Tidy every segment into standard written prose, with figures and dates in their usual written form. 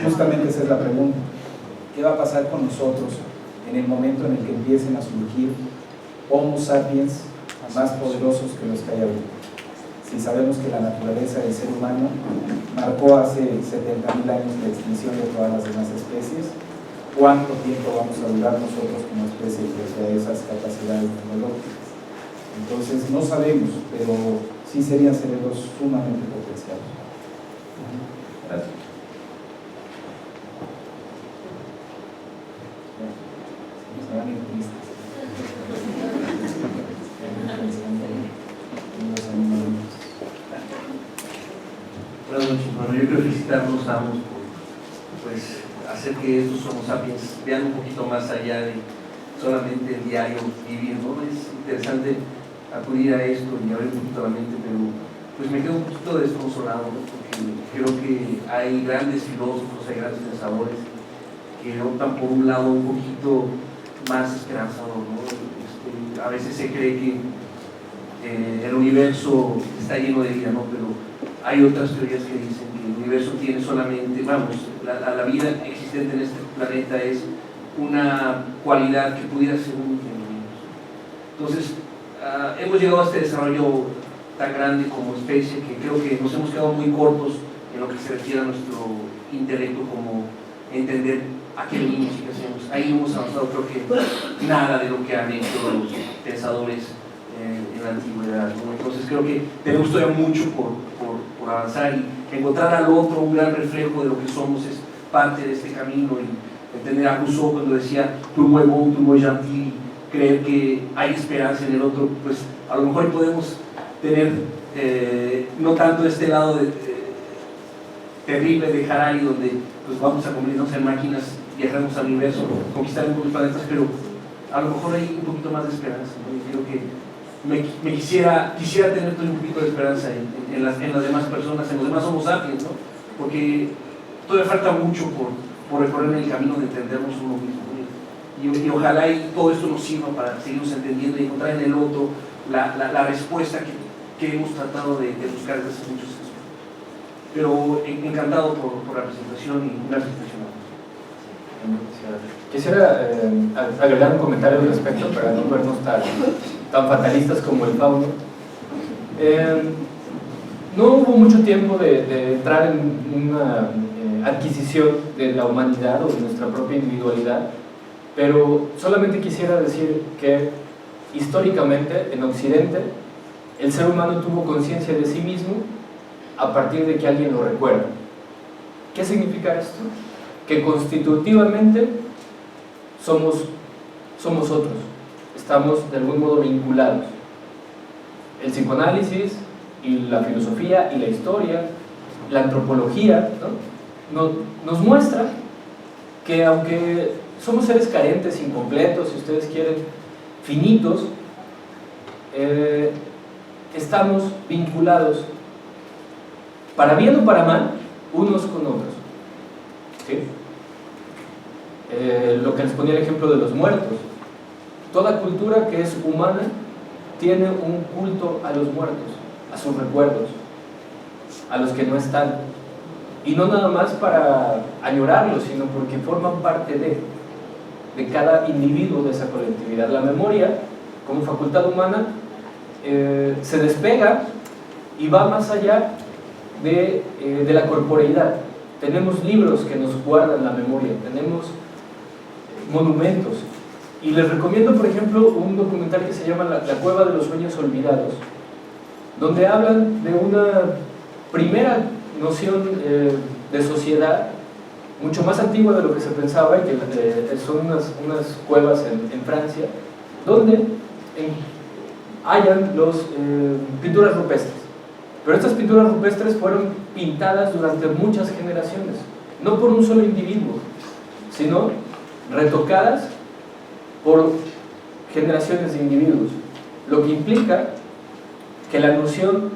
justamente esa es la pregunta. ¿Qué va a pasar con nosotros en el momento en el que empiecen a surgir Homo sapiens más poderosos que los que hay ahorita? Si sabemos que la naturaleza del ser humano marcó hace 70.000 años la extinción de todas las demás especies, ¿cuánto tiempo vamos a durar nosotros como especie frente a esas capacidades tecnológicas? Entonces no sabemos, pero sí serían cerebros sumamente potenciados. Gracias. Se van a ir tristes. Buenas noches. Bueno, yo quiero felicitarlos a ambos por pues, hacer que estos Homo sapiens vean un poquito más allá de solamente el diario vivir, ¿no? Es interesante acudir a esto y abrir un poquito la mente, pero pues me quedo un poquito desconsolado, ¿no? Porque creo que hay grandes filósofos, hay grandes pensadores que optan por un lado un poquito más esperanzador, ¿no? A veces se cree que el universo está lleno de vida, ¿no? Pero hay otras teorías que dicen que el universo tiene solamente, vamos, la vida existente en este planeta es una cualidad que pudiera ser única en el universo. Entonces, hemos llegado a este desarrollo tan grande como especie que creo que nos hemos quedado muy cortos en lo que se refiere a nuestro intelecto, como entender a qué venimos y qué hacemos. Ahí no hemos avanzado, creo que nada de lo que han hecho los pensadores en la antigüedad, ¿no? Entonces creo que tenemos todavía mucho por avanzar, y encontrar al otro un gran reflejo de lo que somos es parte de este camino, y entender a Rousseau cuando decía tu muy bon, tu muy gentil, creer que hay esperanza en el otro. Pues a lo mejor podemos tener no tanto este lado terrible de Harari, donde pues vamos a convertirnos en máquinas, viajarnos al universo, conquistar muchos planetas, pero a lo mejor hay un poquito más de esperanza, ¿no? Y creo que quisiera tener todo un poquito de esperanza en las demás personas, en los demás Homo sapiens, ¿no? Porque todavía falta mucho por recorrer en el camino de entendernos uno mismo, ¿no? Y ojalá y todo esto nos sirva para seguirnos entendiendo y encontrar en el otro la respuesta que hemos tratado de buscar desde hace muchos años. Pero encantado por la presentación, y una presentación. Quisiera agregar un comentario al respecto para no vernos tan fatalistas como el fauno. No hubo mucho tiempo de entrar en una adquisición de la humanidad o de nuestra propia individualidad, pero solamente quisiera decir que históricamente en Occidente el ser humano tuvo conciencia de sí mismo a partir de que alguien lo recuerda. ¿Qué significa esto? Que constitutivamente somos otros, estamos de algún modo vinculados. El psicoanálisis y la filosofía y la historia, la antropología, ¿no? nos muestra que aunque somos seres carentes, incompletos, si ustedes quieren, finitos, estamos vinculados, para bien o para mal, unos con otros. ¿Sí? Lo que les ponía el ejemplo de los muertos. Toda cultura que es humana tiene un culto a los muertos, a sus recuerdos, a los que no están. Y no nada más para añorarlos, sino porque forman parte de cada individuo de esa colectividad. La memoria, como facultad humana, se despega y va más allá de la corporeidad. Tenemos libros que nos guardan la memoria, tenemos monumentos. Y les recomiendo, por ejemplo, un documental que se llama La Cueva de los Sueños Olvidados, donde hablan de una primera noción de sociedad mucho más antigua de lo que se pensaba, y que son unas cuevas en Francia, donde hallan pinturas rupestres. Pero estas pinturas rupestres fueron pintadas durante muchas generaciones, no por un solo individuo, sino retocadas por generaciones de individuos, lo que implica que la noción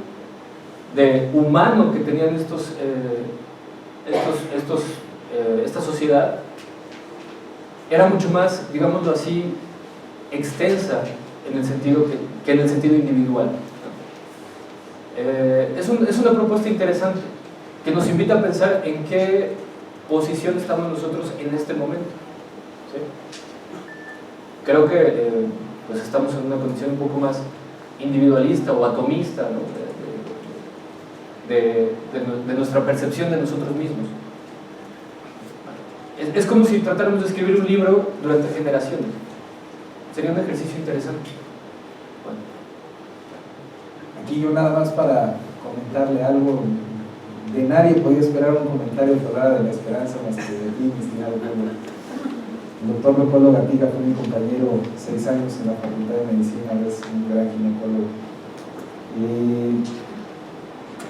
de humano que tenían esta sociedad era mucho más, digámoslo así, extensa en el sentido que en el sentido individual. Es una propuesta interesante que nos invita a pensar en qué posición estamos nosotros en este momento. ¿Sí? Creo que pues estamos en una condición un poco más individualista o atomista, ¿no? de nuestra percepción de nosotros mismos. Es como si tratáramos de escribir un libro durante generaciones. Sería un ejercicio interesante. Bueno. Aquí yo nada más para comentarle algo. De nadie podía esperar un comentario que hablara de la esperanza más que de ti, mi estimado Pablo. El doctor Leopoldo Gatica fue mi compañero 6 años en la Facultad de Medicina, es un gran ginecólogo.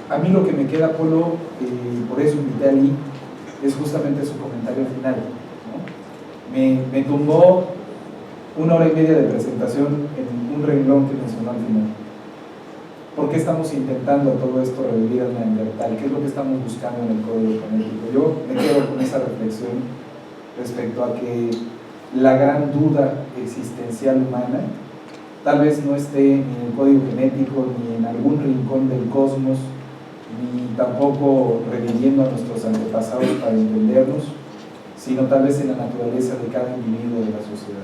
A mí lo que me queda, Polo, por eso invité a Lee, es justamente su comentario final, ¿no? Me tumbó 1 hora y media de presentación en un renglón que mencionó al final. ¿Por qué estamos intentando todo esto revivir al Neandertal? ¿Qué es lo que estamos buscando en el código genético? Yo me quedo con esa reflexión respecto a que la gran duda existencial humana tal vez no esté ni en el código genético, ni en algún rincón del cosmos, ni tampoco reviviendo a nuestros antepasados para entendernos, sino tal vez en la naturaleza de cada individuo de la sociedad,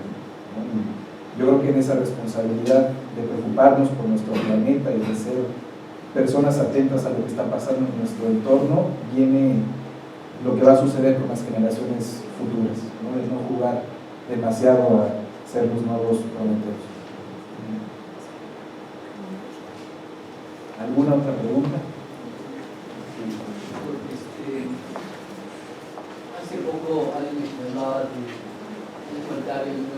¿no? Yo creo que en esa responsabilidad de preocuparnos por nuestro planeta y de ser personas atentas a lo que está pasando en nuestro entorno, viene lo que va a suceder con las generaciones futuras, ¿no? Es no jugar demasiado a ser los nuevos prometeos. ¿Alguna otra pregunta? Hace poco alguien me hablaba de un comentario de un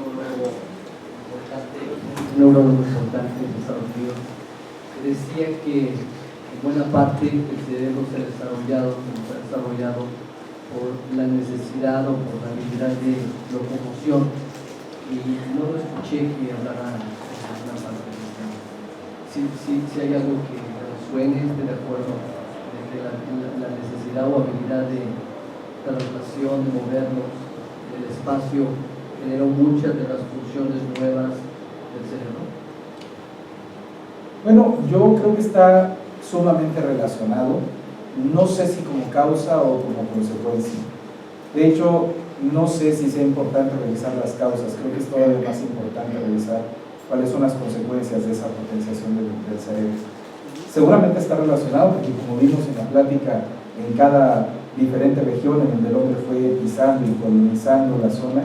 neurólogo importante en Estados Unidos, que decía que en buena parte el cerebro se ha desarrollado por la necesidad o por la habilidad de locomoción, y no lo escuché que hablara en una parte de esto. Si hay algo que suene, esté de acuerdo, de que la necesidad o habilidad de traslación, de movernos, del espacio, generó muchas de las funciones nuevas del cerebro. Bueno, yo creo que está sumamente relacionado, no sé si como causa o como consecuencia. De hecho, no sé si sea importante revisar las causas, creo que es todavía más importante revisar cuáles son las consecuencias de esa potenciación del cerebro. Seguramente está relacionado porque, como vimos en la plática, en cada diferente región en donde el hombre fue pisando y colonizando la zona,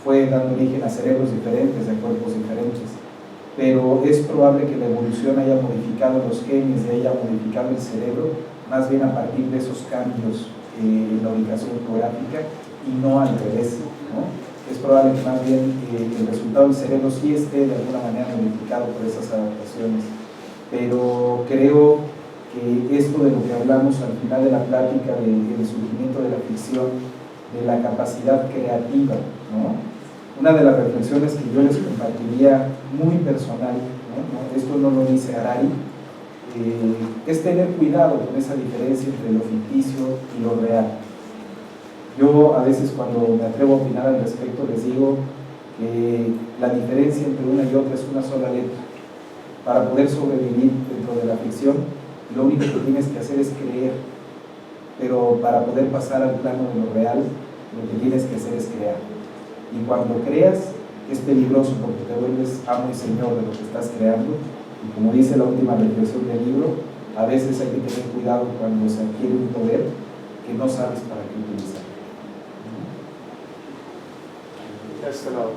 fue dando origen a cerebros diferentes, a cuerpos diferentes. Pero es probable que la evolución haya modificado los genes y haya modificado el cerebro, más bien a partir de esos cambios en la ubicación geográfica y no al revés, ¿no? Es probable que más bien el resultado del cerebro sí esté de alguna manera modificado por esas adaptaciones. Pero creo que esto de lo que hablamos al final de la plática, del surgimiento de la ficción, de la capacidad creativa, ¿no? Una de las reflexiones que yo les compartiría muy personal, ¿no? Esto no lo dice Harari, es tener cuidado con esa diferencia entre lo ficticio y lo real. Yo a veces cuando me atrevo a opinar al respecto les digo que la diferencia entre una y otra es una sola letra. Para poder sobrevivir dentro de la ficción, lo único que tienes que hacer es creer, pero para poder pasar al plano de lo real, lo que tienes que hacer es crear. Y cuando creas, es peligroso porque te vuelves amo y señor de lo que estás creando. Y como dice la última reflexión del libro, a veces hay que tener cuidado cuando se adquiere un poder que no sabes para qué utilizar. Este lado.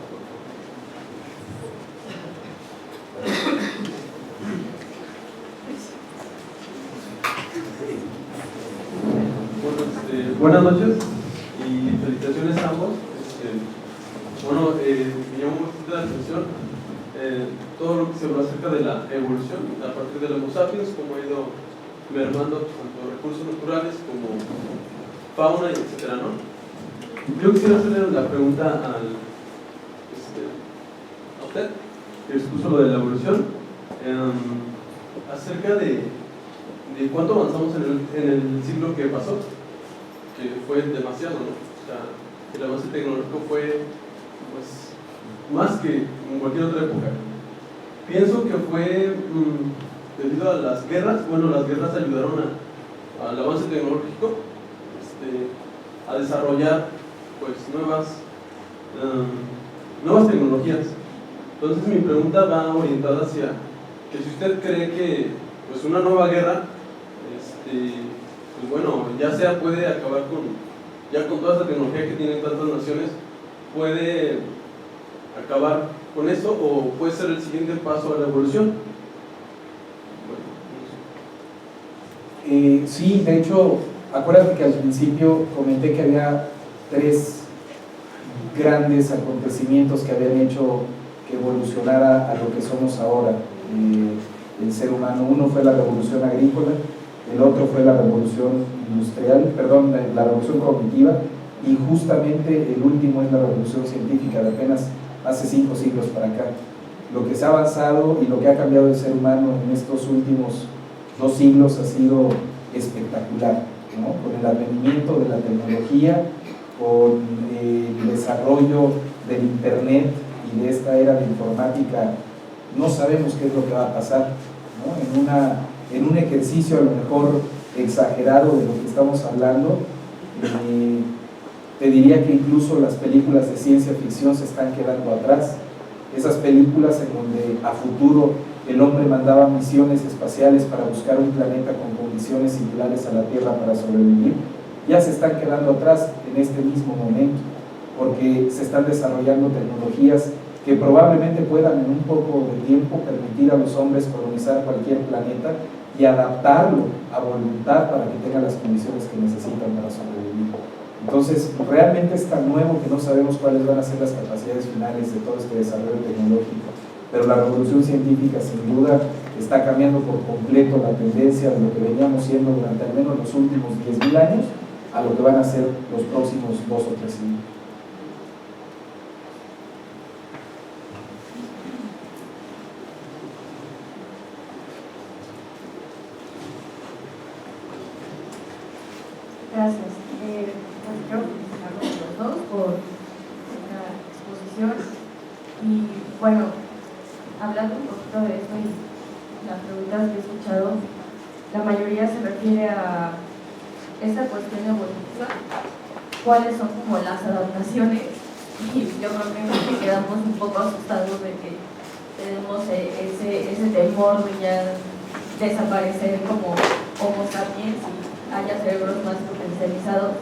Buenas noches y felicitaciones a ambos. Me llamó bastante la atención todo lo que se habló acerca de la evolución a partir del Homo sapiens, cómo ha ido mermando tanto recursos naturales como fauna, etcétera, ¿no? Yo quisiera hacerle la pregunta a usted, que expuso lo de la evolución, acerca de cuánto avanzamos en el siglo que pasó, que fue demasiado, ¿no? O sea, el avance tecnológico fue pues más que en cualquier otra época. Pienso que fue debido a las guerras. Bueno, las guerras ayudaron al avance tecnológico, a desarrollar pues nuevas tecnologías. Entonces mi pregunta va orientada hacia que si usted cree que pues una nueva guerra pues bueno, ya sea puede acabar con toda esta tecnología que tienen tantas naciones, puede acabar con eso o puede ser el siguiente paso a la evolución. Sí, de hecho, acuérdate que al principio comenté que había 3 grandes acontecimientos que habían hecho que evolucionara a lo que somos ahora, el ser humano. Uno fue la revolución agrícola, el otro fue la revolución industrial, perdón, la revolución cognitiva, y justamente el último es la revolución científica de apenas hace 5 siglos para acá. Lo que se ha avanzado y lo que ha cambiado el ser humano en estos últimos 2 siglos ha sido espectacular, ¿no? Con el advenimiento de la tecnología, con el desarrollo del internet y de esta era de informática, no sabemos qué es lo que va a pasar, ¿no? En un ejercicio a lo mejor exagerado de lo que estamos hablando, te diría que incluso las películas de ciencia ficción se están quedando atrás. Esas películas en donde a futuro el hombre mandaba misiones espaciales para buscar un planeta con condiciones similares a la Tierra para sobrevivir, ya se están quedando atrás en este mismo momento, porque se están desarrollando tecnologías que probablemente puedan en un poco de tiempo permitir a los hombres colonizar cualquier planeta y adaptarlo a voluntad para que tenga las condiciones que necesitan para sobrevivir. Entonces, realmente es tan nuevo que no sabemos cuáles van a ser las capacidades finales de todo este desarrollo tecnológico, pero la revolución científica sin duda está cambiando por completo la tendencia de lo que veníamos siendo durante al menos los últimos 10.000 años a lo que van a ser los próximos 2 o 3 siglos. Gracias. Pues quiero felicitarlos a los dos por esta exposición. Y bueno, hablando un poquito de esto y las preguntas que he escuchado, la mayoría se refiere a esta cuestión evolutiva, cuáles son como las adaptaciones, y yo creo que quedamos un poco asustados de que tenemos ese temor de ya desaparecer como Homo sapiens y haya cerebros más potencializados.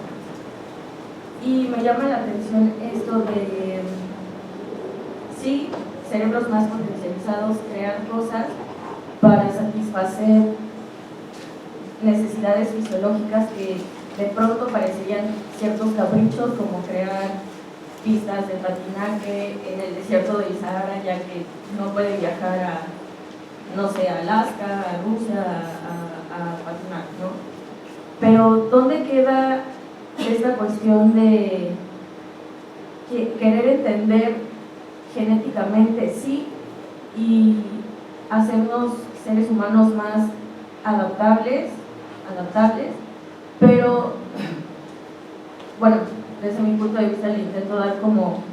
Y me llama la atención esto de, sí, cerebros más potencializados, crear cosas para satisfacer necesidades fisiológicas que de pronto parecerían ciertos caprichos, como crear pistas de patinaje en el desierto del Sahara, ya que no puede viajar a, no sé, a Alaska, a Rusia, a patinar, ¿no? Pero ¿dónde queda esta cuestión de querer entender genéticamente, sí, y hacernos seres humanos más adaptables, pero bueno, desde mi punto de vista le intento dar como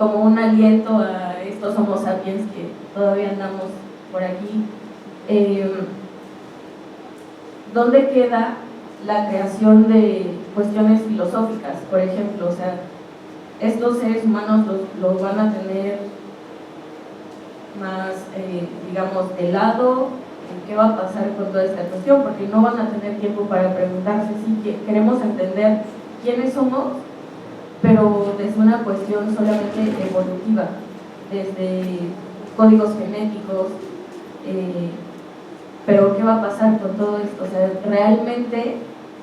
un aliento a estos Homo sapiens que todavía andamos por aquí. ¿Dónde queda la creación de cuestiones filosóficas? Por ejemplo, o sea, estos seres humanos los van a tener más, digamos, de lado. ¿Qué va a pasar con toda esta cuestión? Porque no van a tener tiempo para preguntarse si queremos entender quiénes somos, pero desde una cuestión solamente evolutiva, desde códigos genéticos, pero ¿qué va a pasar con todo esto? O sea, realmente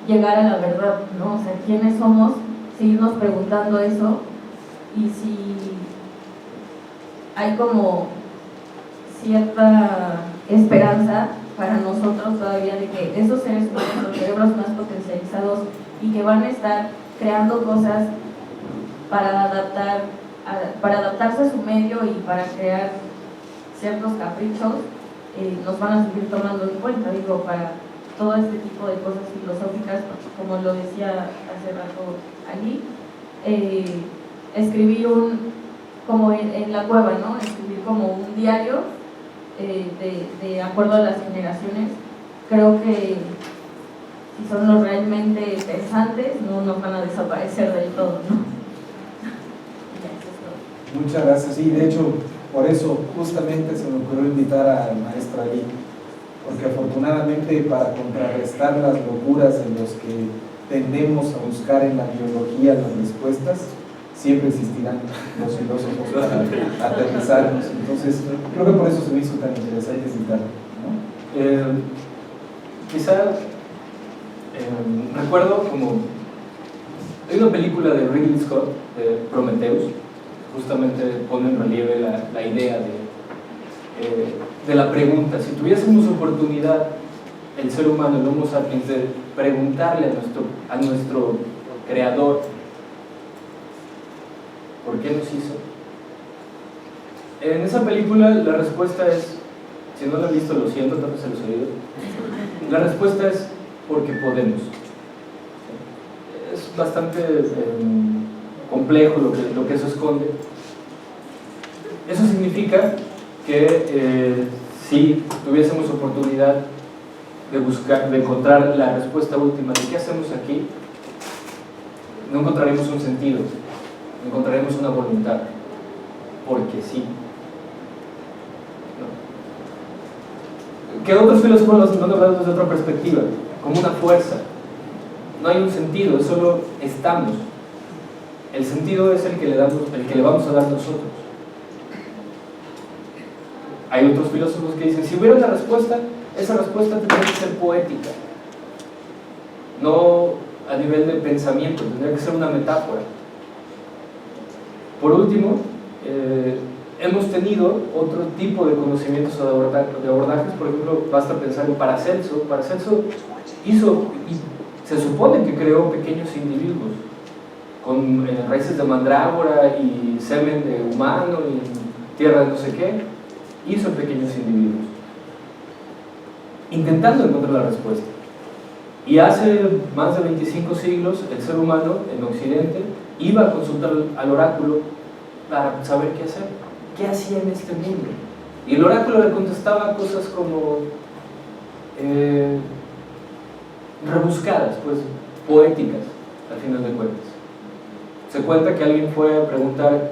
llegar a la verdad, ¿no? O sea, ¿quiénes somos? Seguirnos preguntando eso, y si hay como cierta esperanza para nosotros todavía de que esos seres humanos, los cerebros más potencializados y que van a estar creando cosas para adaptarse a su medio y para crear ciertos caprichos, nos van a seguir tomando en cuenta, digo, para todo este tipo de cosas filosóficas, como lo decía hace rato Ali, escribir como en la cueva, ¿no? Escribir como un diario de acuerdo a las generaciones. Creo que si son los realmente pensantes, no van a desaparecer del todo, ¿no? Ya, eso es todo. Muchas gracias. Sí, de hecho, por eso justamente se me ocurrió invitar al maestro Ali, porque afortunadamente para contrarrestar las locuras de los que tendemos a buscar en la biología las respuestas, siempre existirán los filósofos para aterrizarnos. Entonces, creo que por eso se me hizo tan interesante invitarlo, ¿no? Quizá recuerdo como hay una película de Ridley Scott, de Prometheus, justamente pone en relieve la idea de la pregunta. Si tuviésemos oportunidad, el ser humano, el Homo sapiens, de preguntarle a nuestro creador ¿por qué nos hizo? En esa película la respuesta es, si no la han visto, lo siento, tal vez se los he oído. La respuesta es porque podemos. Es bastante complejo lo que eso esconde. Eso significa que si tuviésemos oportunidad de encontrar la respuesta última de qué hacemos aquí, no encontraremos un sentido, encontraremos una voluntad, porque sí. ¿No? Que otros filósofos nos han hablado desde otra perspectiva, como una fuerza. No hay un sentido, solo estamos. El sentido es el que le vamos a dar nosotros. Hay otros filósofos que dicen, si hubiera una respuesta, esa respuesta tendría que ser poética, no a nivel de pensamiento, tendría que ser una metáfora. Por último, hemos tenido otro tipo de conocimientos o de abordajes. Por ejemplo, basta pensar en Paracelso. Paracelso hizo, y se supone que creó pequeños individuos con raíces de mandrágora y semen de humano y tierra de no sé qué. Hizo pequeños individuos intentando encontrar la respuesta. Y hace más de 25 siglos el ser humano en Occidente iba a consultar al oráculo para saber qué hacer, qué hacía en este mundo. Y el oráculo le contestaba cosas como rebuscadas, pues poéticas, al final de cuentas. Se cuenta que alguien fue a preguntar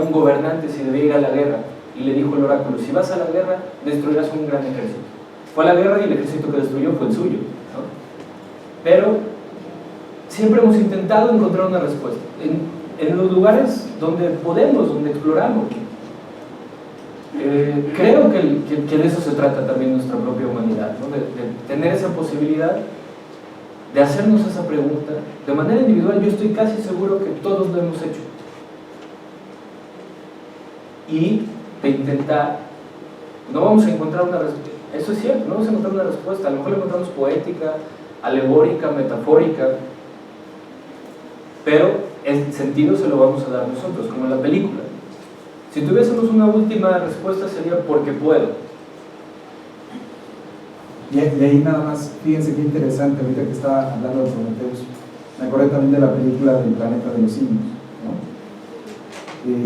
un gobernante si debía ir a la guerra, y le dijo el oráculo, si vas a la guerra, destruirás un gran ejército. Fue a la guerra y el ejército que destruyó fue el suyo, ¿no? Pero siempre hemos intentado encontrar una respuesta en los lugares donde podemos, donde exploramos. Creo que de eso se trata también nuestra propia humanidad, ¿no? De tener esa posibilidad de hacernos esa pregunta de manera individual. Yo estoy casi seguro que todos lo hemos hecho, y de intentar. No vamos a encontrar una respuesta, eso es cierto, no vamos a encontrar una respuesta. A lo mejor la encontramos poética, alegórica, metafórica, pero el sentido se lo vamos a dar nosotros, como en la película. Si tuviésemos una última respuesta sería porque puedo. Y ahí nada más, fíjense qué interesante, ahorita que estaba hablando de Prometheus, me acordé también de la película del planeta de los simios, ¿no?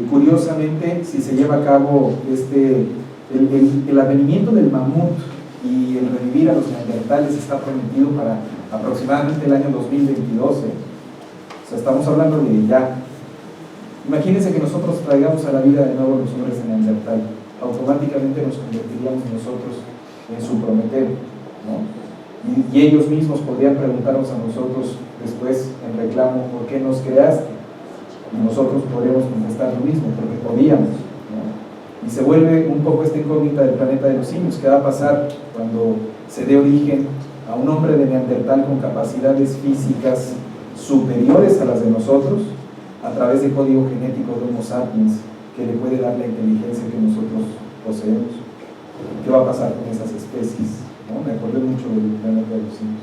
Curiosamente, si se lleva a cabo el advenimiento del mamut y el revivir a los neandertales está prometido para aproximadamente el año 2022, O sea, estamos hablando de ya. Imagínense que nosotros traigamos a la vida de nuevo los hombres de Neandertal, automáticamente nos convertiríamos nosotros en su Prometeo, ¿no? Y ellos mismos podrían preguntarnos a nosotros después en reclamo, ¿por qué nos creaste? Y nosotros podríamos contestar lo mismo, porque podíamos, ¿no? Y se vuelve un poco esta incógnita del planeta de los simios. ¿Qué va a pasar cuando se dé origen a un hombre de Neandertal con capacidades físicas superiores a las de nosotros, a través del código genético de Homo sapiens, que le puede dar la inteligencia que nosotros poseemos? ¿Qué va a pasar con esas especies? ¿No? Me acordé mucho del planeta de los simios.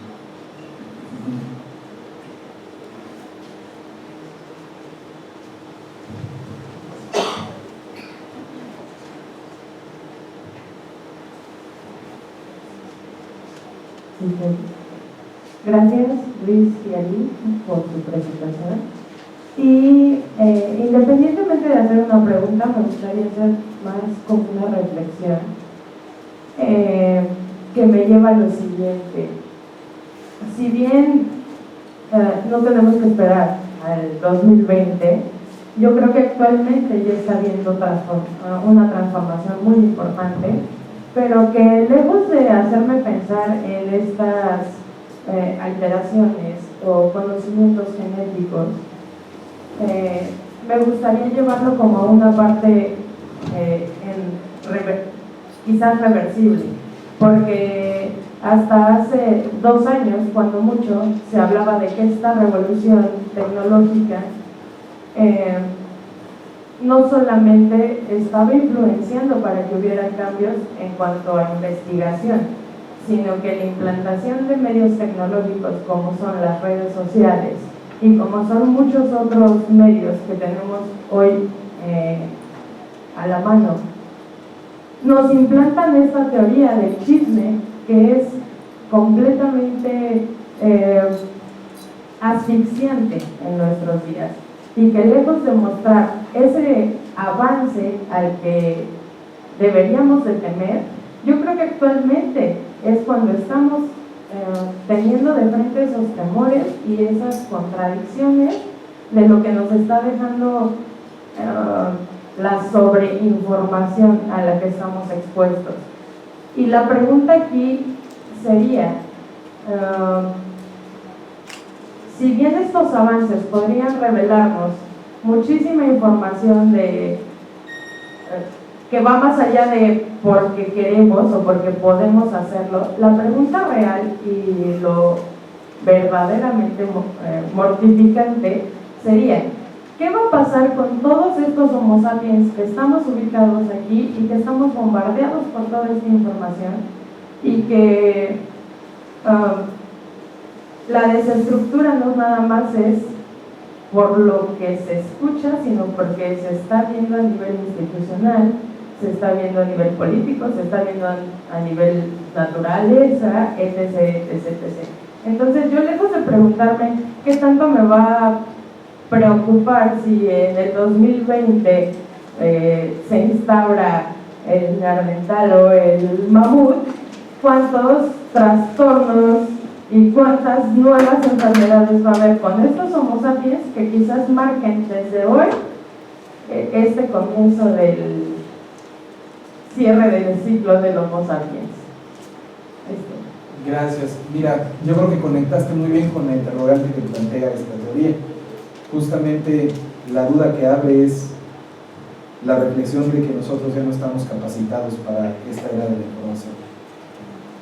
Gracias, Luis y Ali, por su presentación. Y independientemente de hacer una pregunta, me gustaría hacer más como una reflexión que me lleva a lo siguiente. si bien no tenemos que esperar al 2020, yo creo que actualmente ya está habiendo una transformación muy importante, pero que lejos de hacerme pensar en estas alteraciones o conocimientos genéticos, me gustaría llevarlo como a una parte quizás reversible, porque hasta hace 2 años, cuando mucho, se hablaba de que esta revolución tecnológica no solamente estaba influenciando para que hubiera cambios en cuanto a investigación, sino que la implantación de medios tecnológicos como son las redes sociales y como son muchos otros medios que tenemos hoy a la mano, nos implantan esta teoría del chisme que es completamente asfixiante en nuestros días, y que lejos de mostrar ese avance al que deberíamos de temer, yo creo que actualmente es cuando estamos teniendo de frente esos temores y esas contradicciones de lo que nos está dejando la sobreinformación a la que estamos expuestos. Y la pregunta aquí sería, si bien estos avances podrían revelarnos muchísima información que va más allá de porque queremos o porque podemos hacerlo, la pregunta real y lo verdaderamente mortificante sería: ¿qué va a pasar con todos estos homo sapiens que estamos ubicados aquí y que estamos bombardeados por toda esta información y que la desestructura no nada más es por lo que se escucha, sino porque se está viendo a nivel institucional, se está viendo a nivel político, se está viendo a nivel naturaleza, etc, etc, etc. Entonces yo, lejos de preguntarme qué tanto me va a preocupar si en el 2020 se instaura el neandertal o el mamut, cuántos trastornos y cuántas nuevas enfermedades va a haber con estos homo sapiens que quizás marquen desde hoy este comienzo del cierre del ciclo del homo sapiens. Gracias. Mira, yo creo que conectaste muy bien con la interrogante que plantea esta teoría. Justamente la duda que abre es la reflexión de que nosotros ya no estamos capacitados para esta era de la información.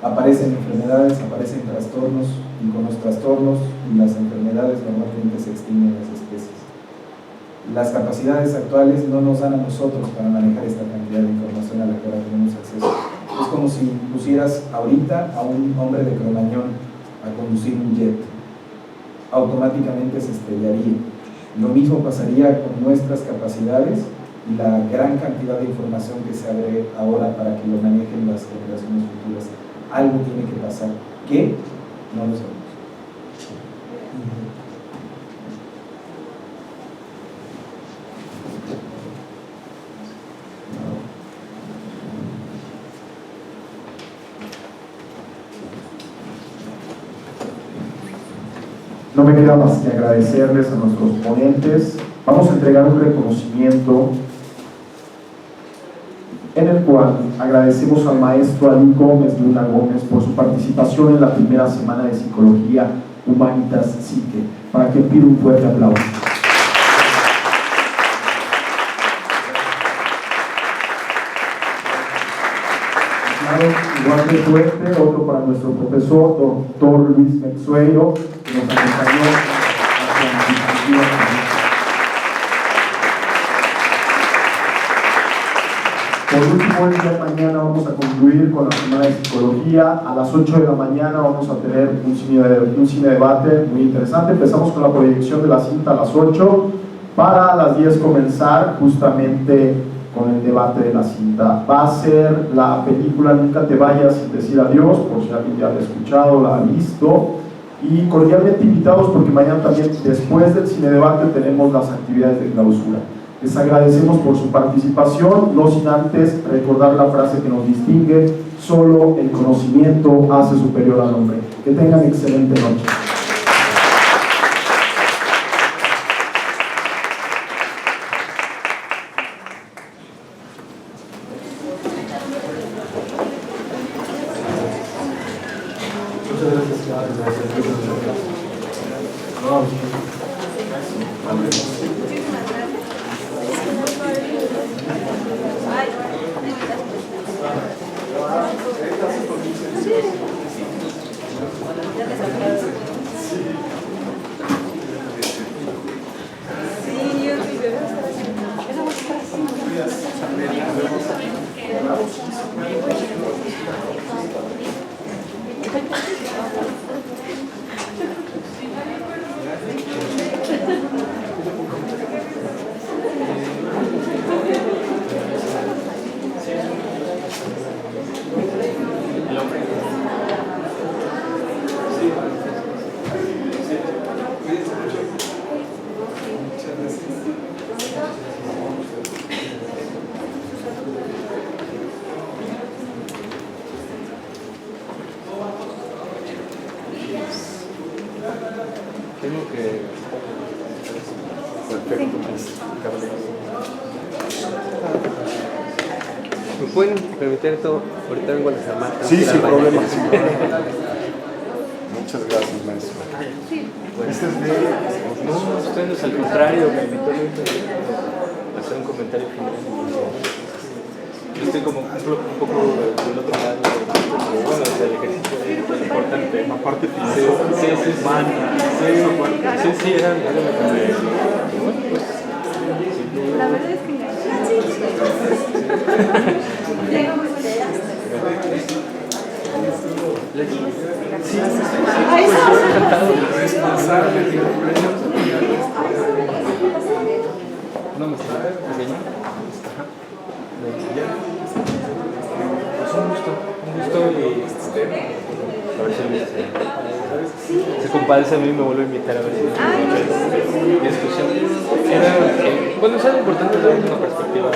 Aparecen enfermedades, aparecen trastornos, y con los trastornos y las enfermedades normalmente se extinguen las especies. Las capacidades actuales no nos dan a nosotros para manejar esta cantidad de información a la que ahora tenemos acceso. Es como si pusieras ahorita a un hombre de Cromañón a conducir un jet. Automáticamente se estrellaría. Lo mismo pasaría con nuestras capacidades y la gran cantidad de información que se abre ahora para que lo manejen las generaciones futuras. Algo tiene que pasar. ¿Qué? No lo sabemos. No me queda más que agradecerles a nuestros ponentes. Vamos a entregar un reconocimiento en el cual agradecemos al maestro Ali Gómez Luna Gómez por su participación en la primera semana de Psicología Humanitas Psique, para que pido un fuerte aplauso. Igual de fuerte, otro para nuestro profesor, doctor Luis Metzueiro, que nos acompañó a la presentación. Por último, el día de mañana vamos a concluir con la semana de Psicología. A las 8 de la mañana vamos a tener un cine debate muy interesante. Empezamos con la proyección de la cinta a las 8, para a las 10 comenzar justamente con el debate de la cinta. Va a ser la película Nunca te vayas sin decir adiós, por si alguien ya la ha escuchado, la ha visto. Y cordialmente invitados, porque mañana también, después del cine debate, tenemos las actividades de clausura. Les agradecemos por su participación, no sin antes recordar la frase que nos distingue: solo el conocimiento hace superior al hombre. Que tengan excelente noche. ¿Me pueden permitir esto? Ahorita vengo a desarmar. Sí, sin problema. Muchas gracias, maestro. Este es de... No, ustedes al contrario, me invitó a hacer un comentario final. Yo estoy como un poco del otro lado, bueno, del ejercicio es importante. La parte final. Sí, era lo que me... La verdad es que No me está pequeño. Pues un gusto y a ver si se compadece a mí y me vuelve a invitar a ver si discusión. Bueno, es algo importante dar una perspectiva